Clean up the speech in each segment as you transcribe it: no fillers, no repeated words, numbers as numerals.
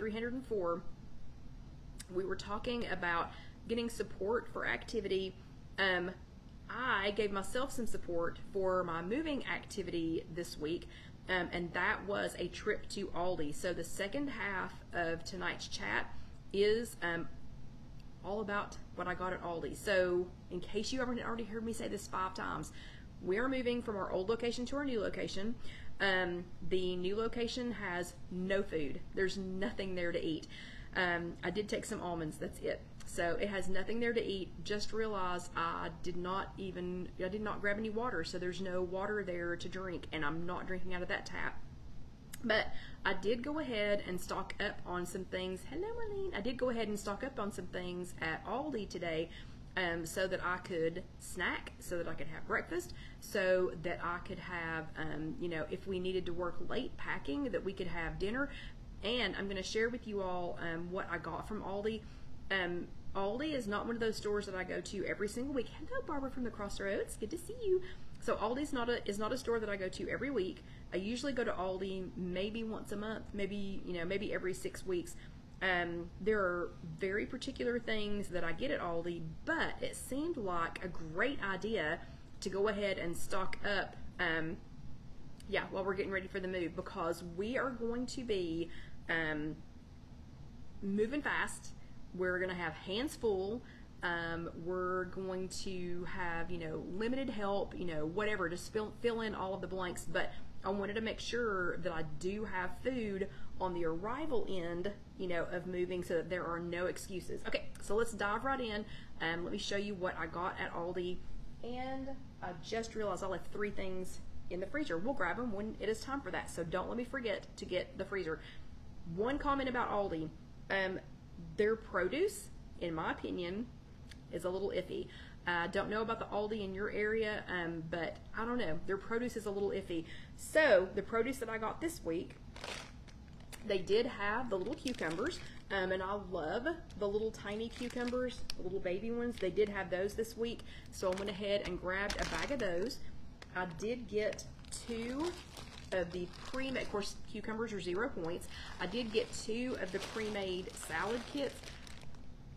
304, we were talking about getting support for activity. I gave myself some support for my moving activity this week, and that was a trip to Aldi. So the second half of tonight's chat is all about what I got at Aldi. So in case you haven't already heard me say this 5 times, we are moving from our old location to our new location. The new location has no food. There's nothing there to eat. I did take some almonds, that's it. So it has nothing there to eat. Just realized I did not grab any water, so there's no water there to drink, and I'm not drinking out of that tap. But I did go ahead and stock up on some things. Hello, Marlene. I did go ahead and stock up on some things at Aldi today, so that I could snack, so that I could have breakfast, so that I could have, you know, if we needed to work late packing, that we could have dinner. And I'm going to share with you all what I got from Aldi. Aldi is not one of those stores that I go to every single week. Hello, Barbara from the Crossroads. Good to see you. So Aldi is not a store that I go to every week. I usually go to Aldi maybe once a month, maybe every 6 weeks. There are very particular things that I get at Aldi, but it seemed like a great idea to go ahead and stock up, while we're getting ready for the move, because we are going to be moving fast. We're going to have hands full. We're going to have, limited help, whatever, just fill in all of the blanks. But I wanted to make sure that I do have food on the arrival end, of moving, so that there are no excuses. Okay, so let's dive right in. Let me show you what I got at Aldi. And I just realized I left 3 things in the freezer. We'll grab them when it is time for that, so don't let me forget to get the freezer. One comment about Aldi, their produce, in my opinion, is a little iffy. I don't know about the Aldi in your area, but I don't know. Their produce is a little iffy. So the produce that I got this week, they did have the little cucumbers, and I love the little tiny cucumbers, the little baby ones. They did have those this week, so I went ahead and grabbed a bag of those. I did get 2 of the pre-made, of course, cucumbers are 0 points. I did get 2 of the pre-made salad kits.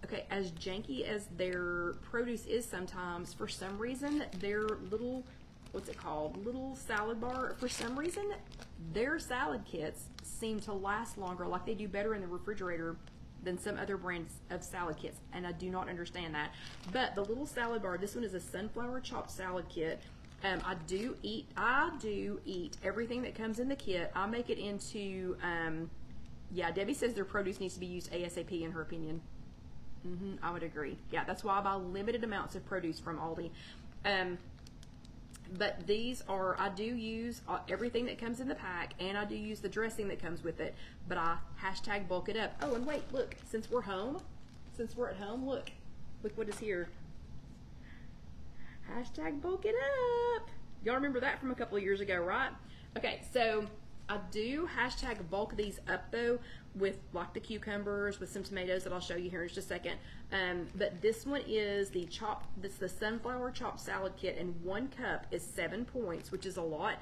Okay, as janky as their produce is sometimes, for some reason, their little, what's it called, little salad bar, for some reason, their salad kits seem to last longer, like they do better in the refrigerator than some other brands of salad kits, and I do not understand that. But the little salad bar, this one is a sunflower chopped salad kit. I do eat everything that comes in the kit. I make it into, Debbie says their produce needs to be used ASAP in her opinion. I would agree. Yeah, that's why I buy limited amounts of produce from Aldi. But these are, I do use everything that comes in the pack, and I do use the dressing that comes with it, but I hashtag bulk it up. Oh, and wait, look, since we're at home, look what is here. Hashtag bulk it up. Y'all remember that from a couple of years ago, right? Okay, so I do hashtag bulk these up though, with like the cucumbers, with some tomatoes that I'll show you here in just a second. But this one is the sunflower chopped salad kit, and 1 cup is 7 points, which is a lot.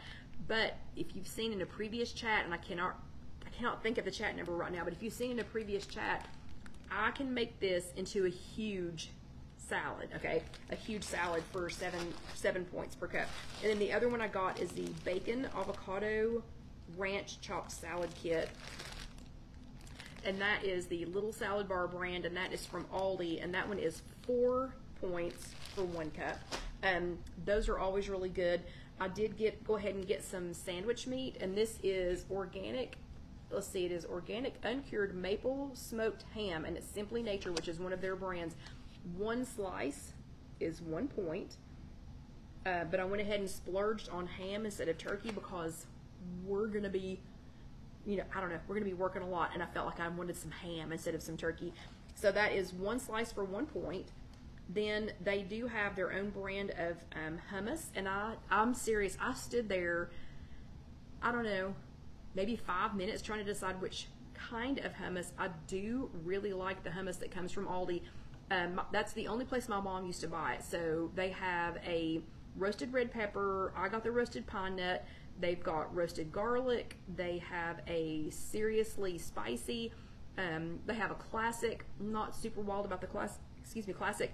But if you've seen in a previous chat, and I cannot think of the chat number right now, but if you've seen in a previous chat, I can make this into a huge salad, okay? A huge salad for 7 points per cup. And then the other one I got is the bacon avocado ranch chopped salad kit, and that is the little salad bar brand, and that is from Aldi, and that one is 4 points for 1 cup. Those are always really good. I did go ahead and get some sandwich meat, and this is organic. Let's see, it is organic uncured maple smoked ham, and it's Simply Nature, which is one of their brands. 1 slice is 1 point, but I went ahead and splurged on ham instead of turkey, because we're gonna be, I don't know, we're gonna be working a lot, and I felt like I wanted some ham instead of some turkey. So that is 1 slice for 1 point. Then they do have their own brand of hummus, and I'm serious, I stood there, I don't know, maybe 5 minutes trying to decide which kind of hummus. I do really like the hummus that comes from Aldi. That's the only place my mom used to buy it. So they have a roasted red pepper. I got the roasted pine nut. They've got roasted garlic. They have a seriously spicy. They have a classic, not super wild about the classic,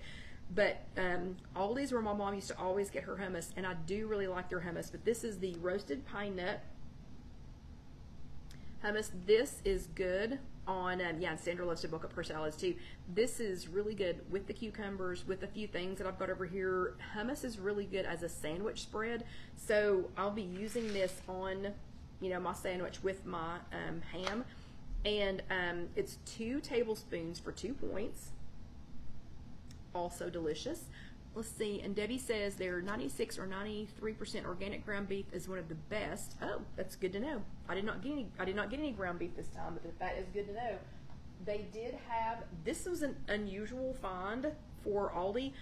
but Aldi's where my mom used to always get her hummus, and I do really like their hummus, but this is the roasted pine nut hummus. This is good on, yeah, and Sandra loves to bulk up her salads too. This is really good with the cucumbers, with a few things that I've got over here. Hummus is really good as a sandwich spread, so I'll be using this on, you know, my sandwich with my ham, and it's 2 tablespoons for 2 points. Also delicious. Let's see, and Debbie says their 96 or 93% organic ground beef is one of the best. Oh, that's good to know. I did not get any ground beef this time, but that is good to know. They did have, this was an unusual find for Aldi,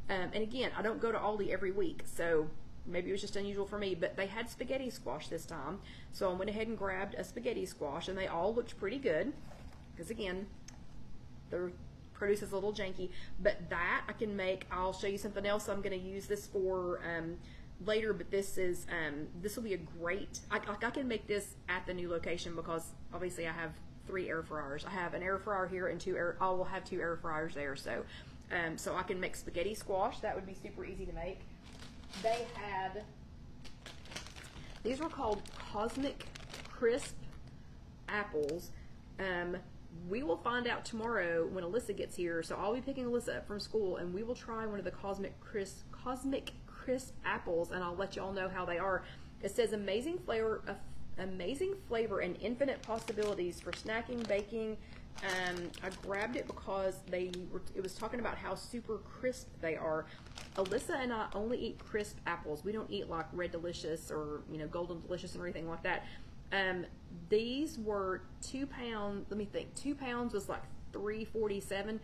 and again, I don't go to Aldi every week, so maybe it was just unusual for me, but they had spaghetti squash this time, so I went ahead and grabbed a spaghetti squash, and they all looked pretty good, because again, their produce is a little janky, but that I can make. I'll show you something else I'm going to use this for later, but this is this will be a great, I can make this at the new location, because obviously I have 3 air fryers. I have an air fryer here and I will have 2 air fryers there, so so I can make spaghetti squash. That would be super easy to make. They had, these were called Cosmic Crisp apples. We will find out tomorrow when Alyssa gets here, so I'll be picking Alyssa up from school, and we will try one of the Cosmic Crisp apples, and I'll let you all know how they are. It says amazing flavor and infinite possibilities for snacking, baking. I grabbed it because it was talking about how super crisp they are. Alyssa and I only eat crisp apples. We don't eat like Red Delicious or, you know, Golden Delicious or anything like that. These were 2 pounds. Let me think. 2 pounds was like $3.47.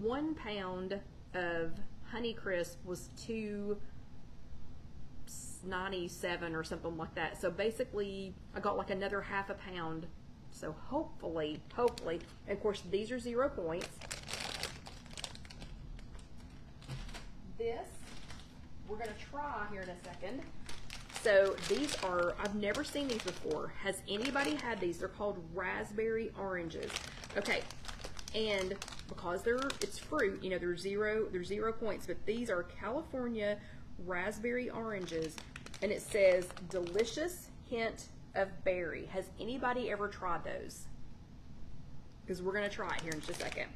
1 pound of Honey Crisp was $2.97 or something like that. So basically, I got like another half a pound. So hopefully, and of course these are 0 points. This we're gonna try here in a second. So these are, I've never seen these before. Has anybody had these? They're called raspberry oranges. Okay, and because it's fruit, you know, they're zero points, but these are California raspberry oranges, and it says delicious hint of berry. Has anybody ever tried those? Because we're gonna try it here in just a second.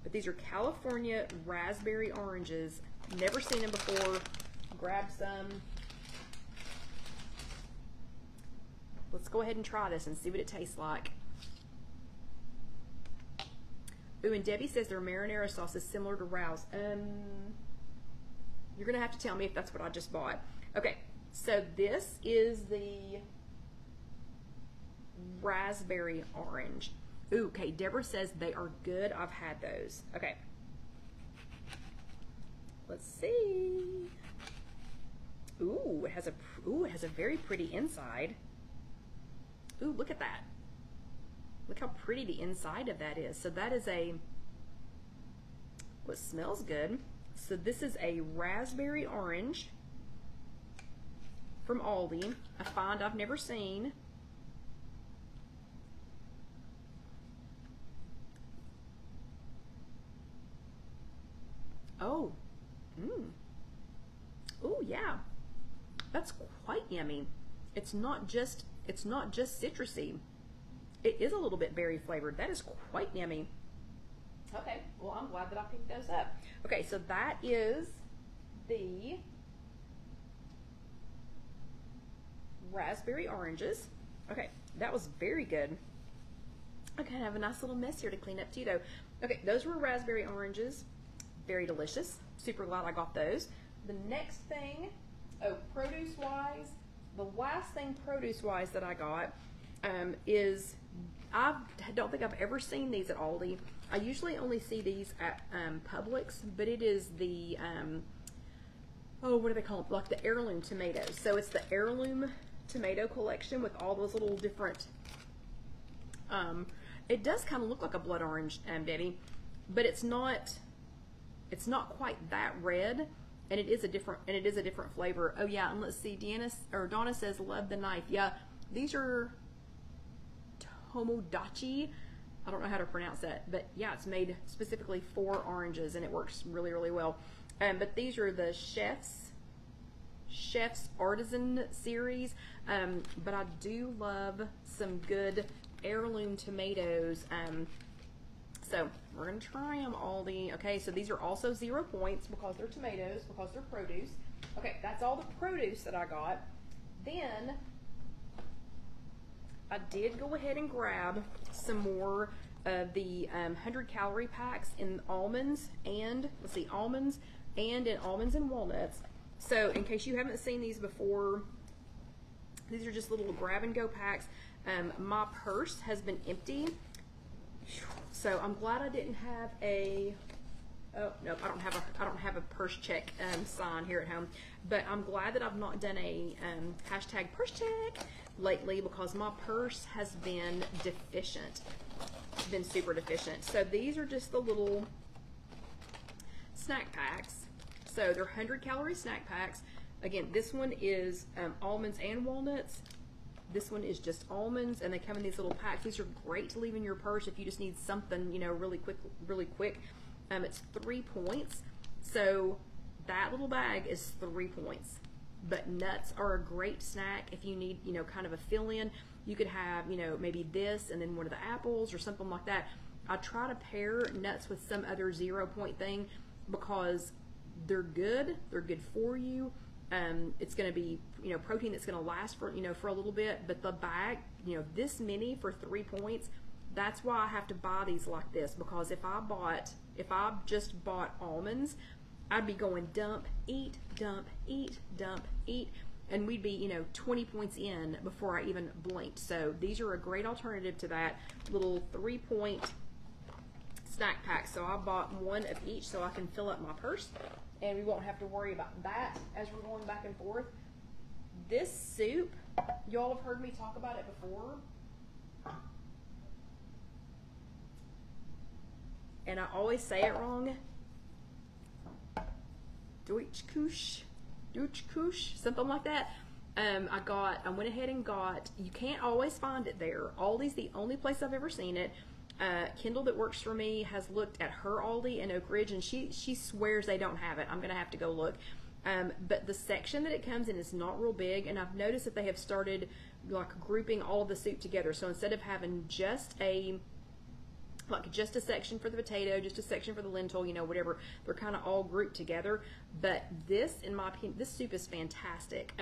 But these are California raspberry oranges. Never seen them before. Grab some. Let's go ahead and try this and see what it tastes like. Ooh, and Debbie says their marinara sauce is similar to Rouse. You're gonna have to tell me if that's what I just bought. Okay, so this is the raspberry orange. Ooh, okay, Deborah says they are good. I've had those. Okay. Let's see. Ooh, it has a very pretty inside. Ooh, look at that. Look how pretty the inside of that is. So that is what smells good. So this is a raspberry orange from Aldi, a find I've never seen. Oh, oh yeah, that's quite yummy. It's not just citrusy. It is a little bit berry flavored. That is quite yummy. Okay, well, I'm glad that I picked those up. Okay, so that is the raspberry oranges. Okay, that was very good. Okay, I have a nice little mess here to clean up too, though. Okay, those were raspberry oranges. Very delicious. Super glad I got those. The next thing, produce-wise, the last thing produce-wise that I got is, I don't think I've ever seen these at Aldi. I usually only see these at Publix, but it is the, what do they call them? Like the heirloom tomatoes. So it's the heirloom tomato collection with all those little different, it does kind of look like a blood orange, Debbie, but it's not quite that red. And it is a different flavor. Oh yeah, and let's see, Donna says love the knife. Yeah, these are Tomodachi I don't know how to pronounce that, but yeah, it's made specifically for oranges, and it works really, really well. But these are the Chef's Artisan series, but I do love some good heirloom tomatoes. So we're gonna try them, Aldi. Okay, so these are also 0 points because they're tomatoes, because they're produce. Okay, that's all the produce that I got. Then I did go ahead and grab some more of the 100-calorie packs in almonds and, let's see, almonds and in almonds and walnuts. So in case you haven't seen these before, these are just little grab-and-go packs. My purse has been empty, so I'm glad I didn't have a, oh, no, I don't have a purse check sign here at home, but I'm glad that I've not done a hashtag purse check lately because my purse has been deficient. It's been super deficient. So these are just the little snack packs. So they're 100-calorie snack packs. Again, this one is almonds and walnuts. This one is just almonds, and they come in these little packs. These are great to leave in your purse if you just need something, you know, really quick. It's 3 points. So that little bag is 3 points. But nuts are a great snack if you need, you know, kind of a fill-in. You could have, you know, maybe this and then one of the apples or something like that. I try to pair nuts with some other 0 point thing because they're good for you. It's going to be, you know, protein that's going to last for, you know, for a little bit, but the bag, you know, this many for 3 points, that's why I have to buy these like this, because if I just bought almonds, I'd be going dump, eat, dump, eat, dump, eat, and we'd be, you know, 20 points in before I even blinked. So these are a great alternative to that little 3 point snack pack. So I bought one of each so I can fill up my purse, and we won't have to worry about that as we're going back and forth. This soup, y'all have heard me talk about it before, and I always say it wrong. Deutschkusch, something like that. I went ahead and got, you can't always find it there. Aldi's the only place I've ever seen it. Kendall that works for me has looked at her Aldi in Oak Ridge, and she swears they don't have it. I'm gonna have to go look. But the section that it comes in is not real big, and I've noticed that they have started like grouping all of the soup together. So instead of having just a section for the potato, just a section for the lentil, you know, whatever, they're kind of all grouped together. But this, in my opinion, this soup is fantastic.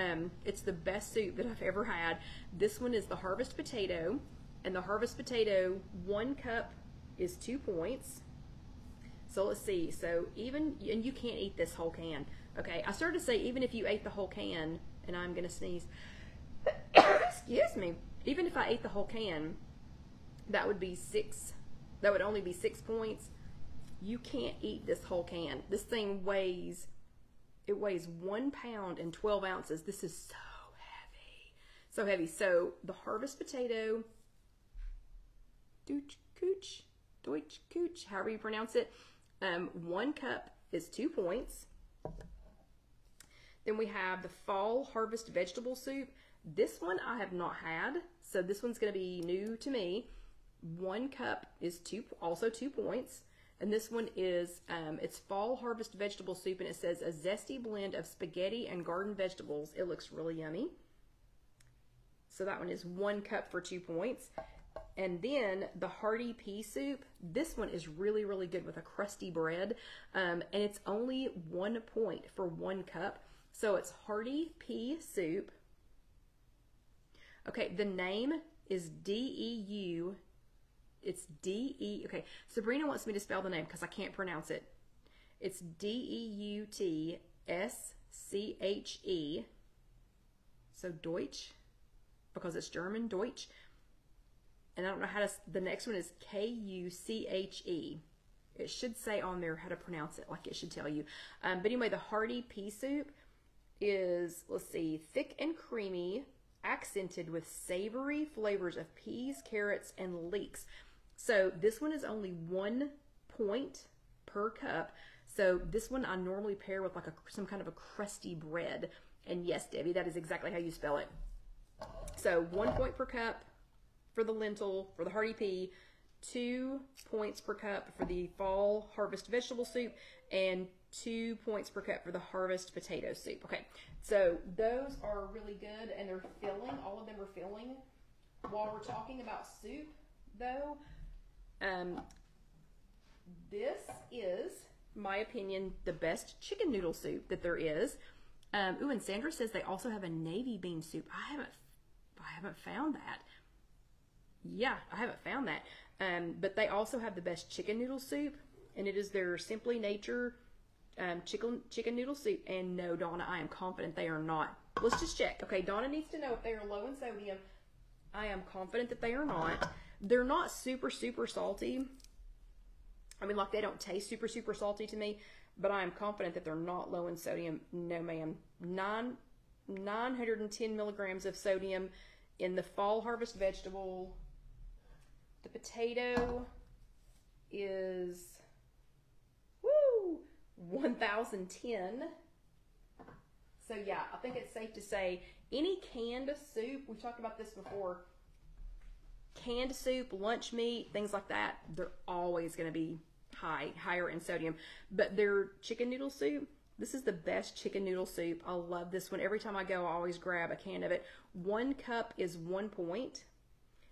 It's the best soup that I've ever had. This one is the harvest potato, and the harvest potato, 1 cup is 2 points. So let's see, so even, and you can't eat this whole can, okay? I started to say even if you ate the whole can, and I'm gonna sneeze, excuse me, even if I ate the whole can, that would only be 6 points. You can't eat this whole can. This thing weighs 1 pound and 12 ounces. This is so heavy. So the harvest potato, Deutschkusch, however you pronounce it, 1 cup is 2 points. Then we have the fall harvest vegetable soup. This one I have not had, so this one's going to be new to me. 1 cup is also 2 points. And this one is, it's fall harvest vegetable soup, and it says a zesty blend of spaghetti and garden vegetables. It looks really yummy. So that one is 1 cup for 2 points. And then the hearty pea soup. This one is really, really good with a crusty bread. And it's only 1 point for 1 cup. So it's hearty pea soup. Okay, the name is D-E-U. It's D-E, okay, Sabrina wants me to spell the name because I can't pronounce it. It's D-E-U-T-S-C-H-E. So Deutsch, because it's German, Deutsch. And I don't know how to, the next one is K-U-C-H-E. It should say on there how to pronounce it, like it should tell you. But anyway, the hearty pea soup is, let's see, thick and creamy, accented with savory flavors of peas, carrots, and leeks. So this one is only 1 point per cup. So this one I normally pair with like some kind of a crusty bread. And yes, Debbie, that is exactly how you spell it. So 1 point per cup for the lentil, for the hearty pea, 2 points per cup for the fall harvest vegetable soup, and 2 points per cup for the harvest potato soup. Okay, so those are really good, and they're filling. All of them are filling. While we're talking about soup, though, this is, my opinion, the best chicken noodle soup that there is. Ooh, and Sandra says they also have a navy bean soup. I haven't found that. Yeah, I haven't found that. But they also have the best chicken noodle soup, and it is their Simply Nature chicken noodle soup. And no, Donna, I am confident they are not. Let's just check. Okay, Donna needs to know if they are low in sodium. I am confident that they are not. They're not super, super salty. I mean, like, they don't taste super, super salty to me, but I am confident that they're not low in sodium. No, ma'am. 910 milligrams of sodium in the fall harvest vegetable. The potato is, 1,010. So yeah, I think it's safe to say any canned soup, we've talked about this before, canned soup, lunch meat, things like that, they're always going to be higher in sodium. But their chicken noodle soup, this is the best chicken noodle soup. I love this one. Every time I go, I always grab a can of it. 1 cup is 1 point.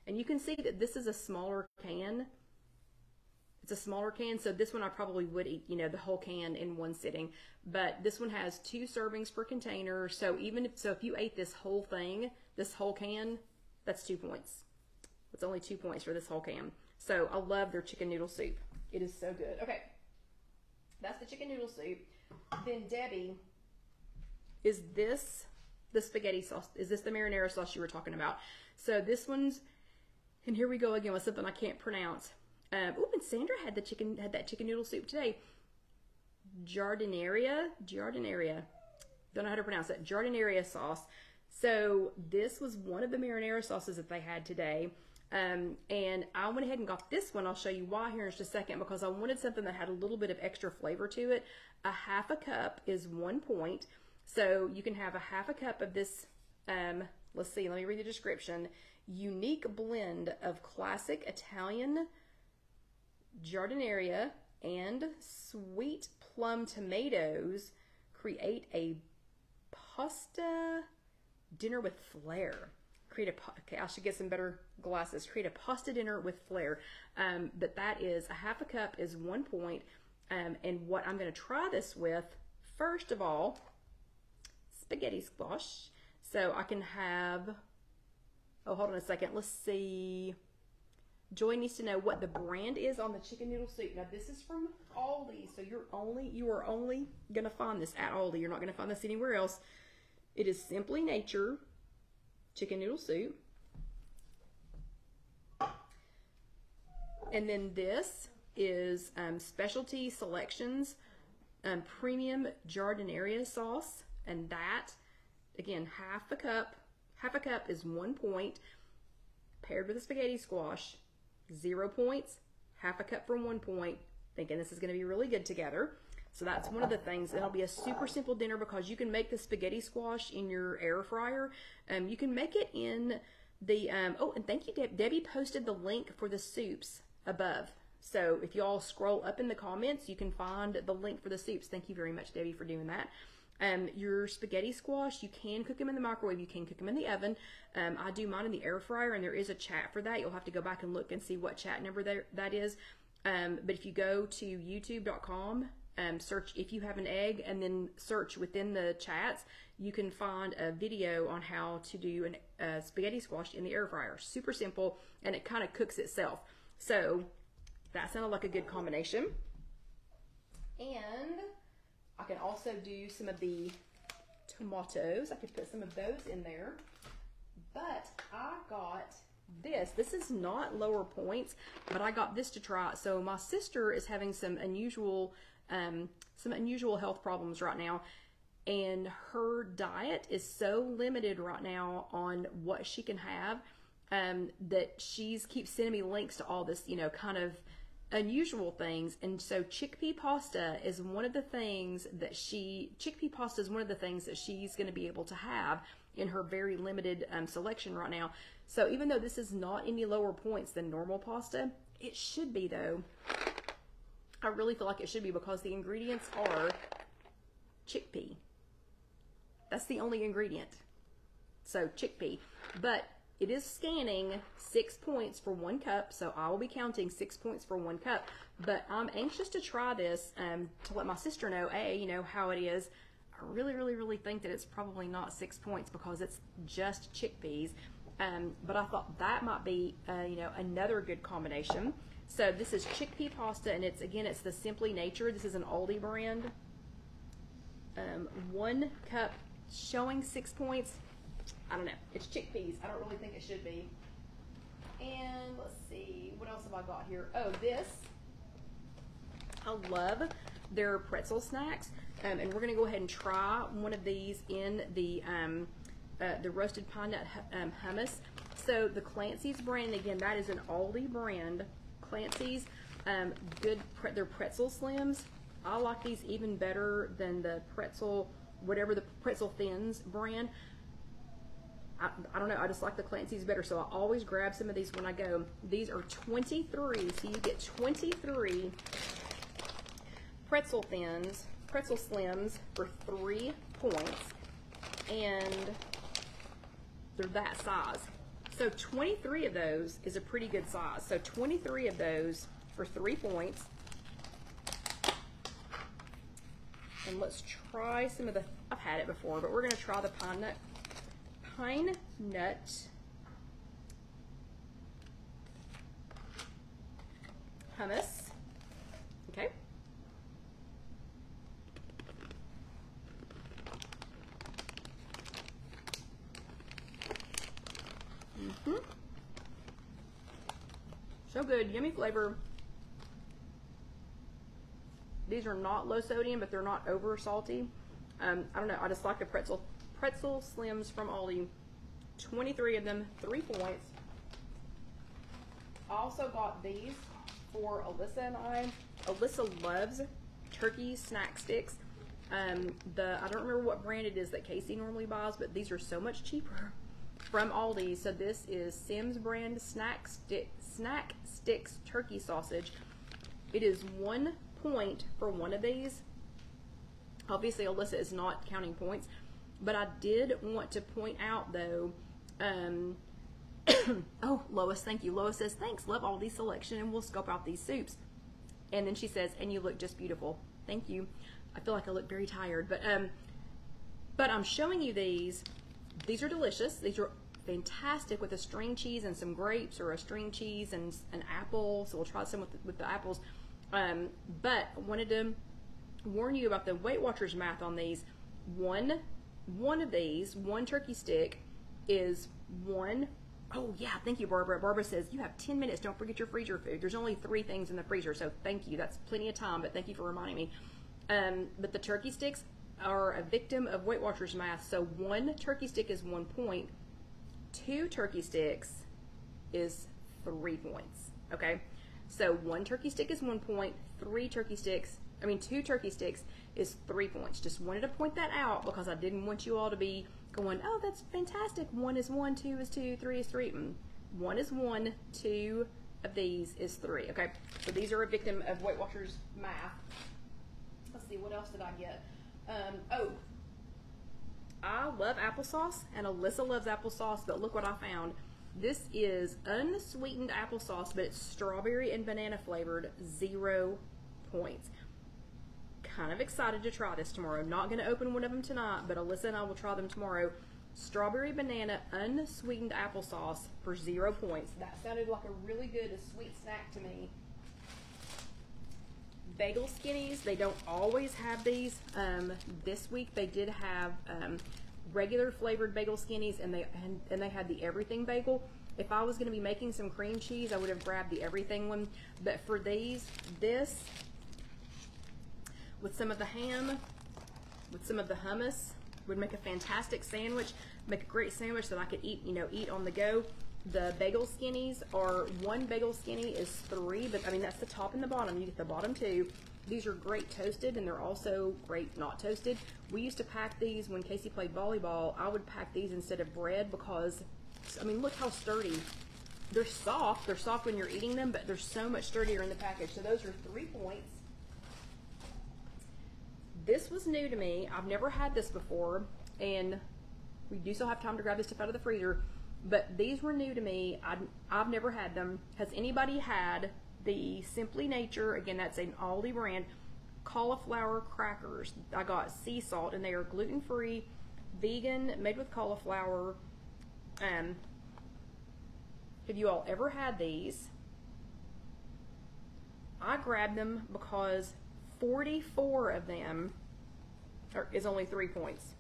And you can see that this is a smaller can. It's a smaller can, so this one I probably would eat, the whole can in one sitting. But this one has 2 servings per container. So if you ate this whole thing, this whole can, that's 2 points. It's only 2 points for this whole can. So I love their chicken noodle soup. It is so good. Okay, that's the chicken noodle soup. Then Debbie, is this the spaghetti sauce? Is this the marinara sauce you were talking about? So this one's, and here we go again with something I can't pronounce. And Sandra had that chicken noodle soup today. Giardinaria. Don't know how to pronounce it. Giardinaria sauce. So this was one of the marinara sauces that they had today. And I went ahead and got this one. I'll show you why here in just a second, because I wanted something that had a little bit of extra flavor to it. A half a cup is 1 point. So you can have a half a cup of this, let's see, let me read the description. Unique blend of classic Italian giardinaria and sweet plum tomatoes create a pasta dinner with flair. Okay, I should get some better glasses. Create a pasta dinner with flair. But that is, a half a cup is 1 point. And what I'm going to try this with, first of all, spaghetti squash. So I can have, hold on a second. Let's see. Joy needs to know what the brand is on the chicken noodle soup. Now this is from Aldi, so you are only going to find this at Aldi. You're not going to find this anywhere else. It is Simply Nature chicken noodle soup. And then this is Specialty Selections Premium Giardinaria sauce. And that, again, half a cup is 1 point. Paired with a spaghetti squash, 0 points. Half a cup for 1 point. Thinking this is going to be really good together. So that's one of the things. It'll be a super simple dinner because you can make the spaghetti squash in your air fryer. You can make it in the, and thank you, Debbie posted the link for the soups above. So if y'all scroll up in the comments, you can find the link for the soups. Thank you very much, Debbie, for doing that. Your spaghetti squash, you can cook them in the microwave, you can cook them in the oven. I do mine in the air fryer, and there is a chat for that. You'll have to go back and look and see what chat number that is. But if you go to youtube.com, search If You Have an Egg, and then search within the chats, you can find a video on how to do a spaghetti squash in the air fryer. Super simple, and it kind of cooks itself. So that sounded like a good combination. And I can also do some of the tomatoes. I could put some of those in there. But I got this. This is not lower points, but I got this to try. So my sister is having some unusual health problems right now, and her diet is so limited right now on what she can have that she's keeps sending me links to all this, kind of unusual things. And so chickpea pasta is one of the things that she's going to be able to have in her very limited selection right now. So even though this is not any lower points than normal pasta, It should be though. I really feel like it should be because the ingredients are chickpea. That's the only ingredient. So chickpea. But it is scanning 6 points for 1 cup, so I will be counting 6 points for 1 cup. But I'm anxious to try this to let my sister know, you know, how it is. I really think that it's probably not 6 points because it's just chickpeas. But I thought that might be, you know, another good combination. So this is chickpea pasta, and it's, again, it's the Simply Nature. This is an Aldi brand. 1 cup showing 6 points. I don't know. It's chickpeas. I don't really think it should be. And let's see, what else have I got here? Oh, this. I love their pretzel snacks. And we're going to go ahead and try one of these in the roasted pine nut hummus. So the Clancy's brand, again, that is an Aldi brand. Clancy's, they're pretzel slims. I like these even better than the pretzel, whatever the pretzel thins brand. I don't know, I just like the Clancy's better, so I always grab some of these when I go. These are 23, so you get 23 pretzel thins, pretzel slims for 3 points, and they're that size. So 23 of those is a pretty good size. So 23 of those for 3 points. And let's try some of the, I've had it before, but we're gonna try the pine nut hummus. Okay. So good, yummy flavor. These are not low sodium, but they're not over salty. I don't know, I just like the pretzel slims from Aldi. 23 of them, 3 points. I also got these for Alyssa and I. Alyssa loves turkey snack sticks. I don't remember what brand it is that Casey normally buys, but these are so much cheaper from Aldi. So this is Simms brand snack sticks turkey sausage. It is 1 point for one of these. Obviously Alyssa is not counting points, but I did want to point out though, oh, Lois, thank you. Lois says, thanks, love Aldi selection, and we'll scope out these soups. And then she says, and you look just beautiful. Thank you. I feel like I look very tired, but I'm showing you these. These are delicious. These are fantastic with a string cheese and some grapes, or a string cheese and an apple. So we'll try some with the apples. But I wanted to warn you about the Weight Watchers math on these. One of these, 1 turkey stick is 1. Oh yeah, thank you, Barbara. Barbara says, you have 10 minutes. Don't forget your freezer food. There's only 3 things in the freezer, so thank you. That's plenty of time, but thank you for reminding me. But the turkey sticks are a victim of Weight Watchers math. So 1 turkey stick is 1 point. 2 turkey sticks is 3 points, okay? So 1 turkey stick is 1 point. 2 turkey sticks is 3 points. Just wanted to point that out because I didn't want you all to be going, oh, that's fantastic. 1 is 1, 2 is 2, 3 is 3. 1 is 1, 2 of these is 3, okay? So these are a victim of Weight Watchers math. Let's see, what else did I get? Oh, I love applesauce, and Alyssa loves applesauce, but look what I found. This is unsweetened applesauce, but it's strawberry and banana flavored, 0 points. Kind of excited to try this tomorrow. Not going to open one of them tonight, but Alyssa and I will try them tomorrow. Strawberry banana unsweetened applesauce for 0 points. That sounded like a really good sweet snack to me. Bagel Skinnies, they don't always have these. This week they did have regular flavored Bagel Skinnies, and they had the everything bagel. If I was going to be making some cream cheese, I would have grabbed the everything one. But for these, this with some of the ham, with some of the hummus, would make a fantastic sandwich. Make a great sandwich that I could eat, eat on the go. The Bagel Skinnies are 1 Bagel Skinny is 3, but I mean that's the top and the bottom. You get the bottom 2. These are great toasted, and they're also great not toasted. We used to pack these when Casey played volleyball. I would pack these instead of bread because, I mean, look how sturdy They're soft. They're soft when you're eating them, but they're so much sturdier in the package. So those are 3 points. This was new to me. I've never had this before, and we do still have time to grab this stuff out of the freezer, but these were new to me. I've never had them. Has anybody had the Simply Nature, again, that's an Aldi brand, cauliflower crackers? I got sea salt, and they are gluten-free, vegan, made with cauliflower. Have you all ever had these? I grabbed them because 44 of them is only 3 points.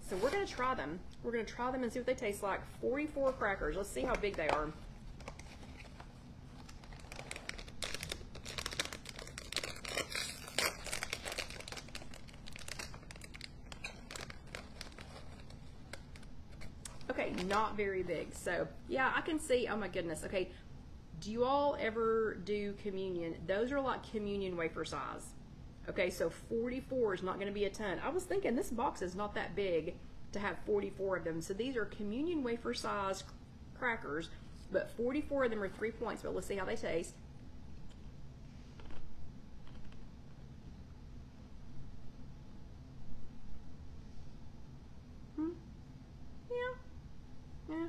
So we're going to try them. We're going to try them and see what they taste like. 44 crackers. Let's see how big they are. Okay, not very big. So, yeah, I can see. Oh, my goodness. Okay, do you all ever do communion? Those are like communion wafer size. Okay, so 44 is not going to be a ton. I was thinking this box is not that big to have 44 of them. So these are communion wafer size crackers, but 44 of them are 3 points. But let's see how they taste. Yeah,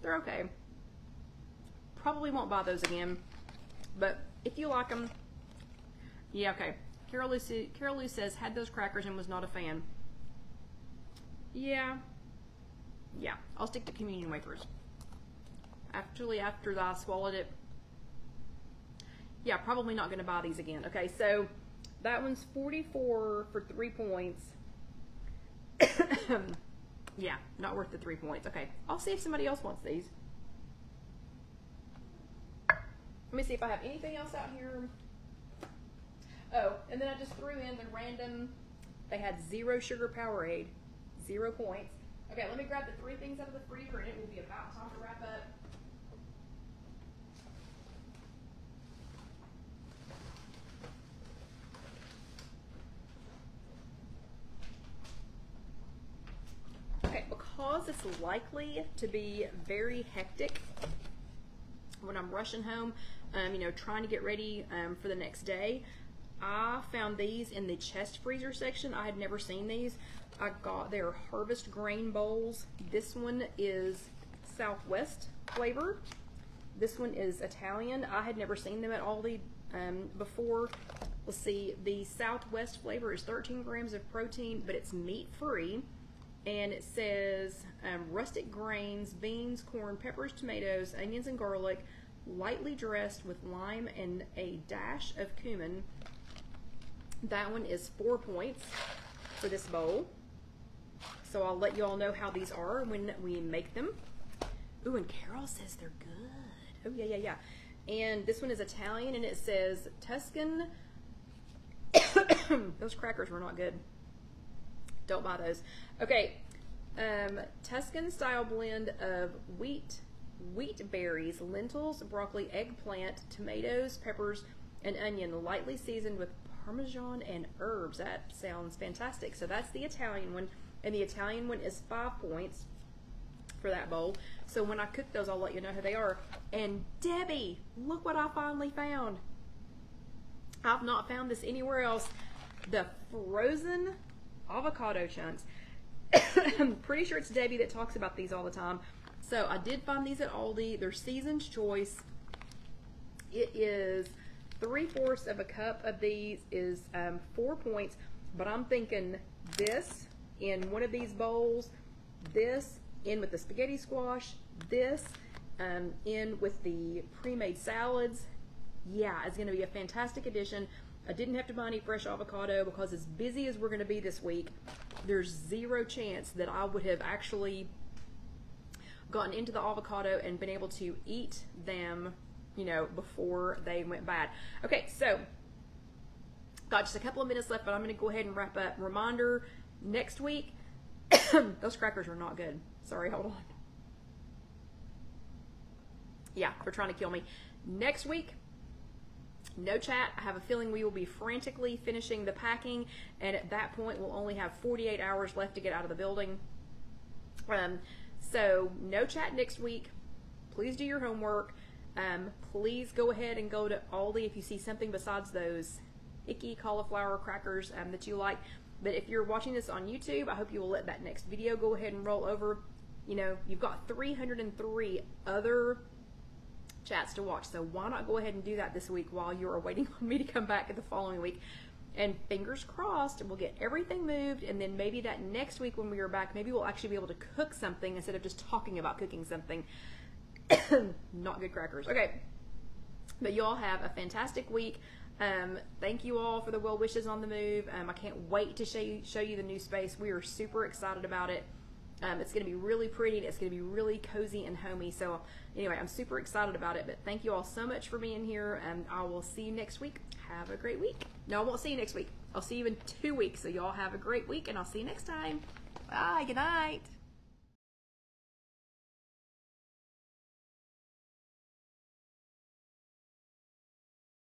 they're okay. Probably won't buy those again, but if you like them, yeah, okay. Carol Lou says, had those crackers and was not a fan. Yeah, I'll stick to communion wafers. Actually, after I swallowed it, yeah, probably not going to buy these again. Okay, so that one's 44 for 3 points. Yeah, not worth the 3 points. Okay, I'll see if somebody else wants these. Let me see if I have anything else out here. Oh, and then I just threw in the random, they had 0 sugar Powerade, 0 points. Okay, let me grab the 3 things out of the freezer and it will be about time to wrap up. Okay, because it's likely to be very hectic when I'm rushing home, you know, trying to get ready for the next day, I found these in the chest freezer section. I had never seen these. I got their Harvest Grain Bowls. This one is Southwest flavor. This one is Italian. I had never seen them at Aldi before. Let's see, the Southwest flavor is 13 grams of protein, but it's meat-free. And it says rustic grains, beans, corn, peppers, tomatoes, onions, and garlic, lightly dressed with lime and a dash of cumin. That one is 4 points for this bowl. So I'll let you all know how these are when we make them. Ooh, and Carol says they're good. Oh, yeah. And this one is Italian, and it says Tuscan. Those crackers were not good. Don't buy those. Okay, Tuscan style blend of wheat berries, lentils, broccoli, eggplant, tomatoes, peppers, and onion, lightly seasoned with Parmesan and herbs. That sounds fantastic. So that's the Italian one, and the Italian one is 5 points for that bowl. So when I cook those, I'll let you know who they are. And Debbie, look what I finally found. I've not found this anywhere else. The frozen avocado chunks. I'm pretty sure it's Debbie that talks about these all the time. So I did find these at Aldi. They're Seasoned Choice. It is 3/4 of a cup of these is 4 points, but I'm thinking this in one of these bowls, this in with the spaghetti squash, this in with the pre-made salads. Yeah, it's going to be a fantastic addition. I didn't have to buy any fresh avocado because as busy as we're going to be this week, there's 0 chance that I would have actually gotten into the avocado and been able to eat them, you know, before they went bad. Okay, so got just a couple of minutes left, but I'm going to go ahead and wrap up. Reminder, next week, those crackers are not good. Sorry, hold on. Yeah, they're trying to kill me. Next week, no chat. I have a feeling we will be frantically finishing the packing, and at that point we'll only have 48 hours left to get out of the building. So no chat next week. please do your homework. Please go ahead and go to Aldi if you see something besides those icky cauliflower crackers that you like. But if you're watching this on YouTube, I hope you will let that next video go ahead and roll over. You know, you've got 303 other chats to watch, so why not go ahead and do that this week while you're waiting on me to come back the following week. And fingers crossed, we'll get everything moved, and then maybe that next week when we are back, maybe we'll actually be able to cook something instead of just talking about cooking something. Not good crackers. Okay, but you all have a fantastic week. Thank you all for the well wishes on the move. I can't wait to show you the new space. We are super excited about it. It's going to be really pretty, and it's going to be really cozy and homey. So anyway, I'm super excited about it, but thank you all so much for being here, and I will see you next week. Have a great week. No, I won't see you next week. I'll see you in 2 weeks. So y'all have a great week, and I'll see you next time. Bye. Good night.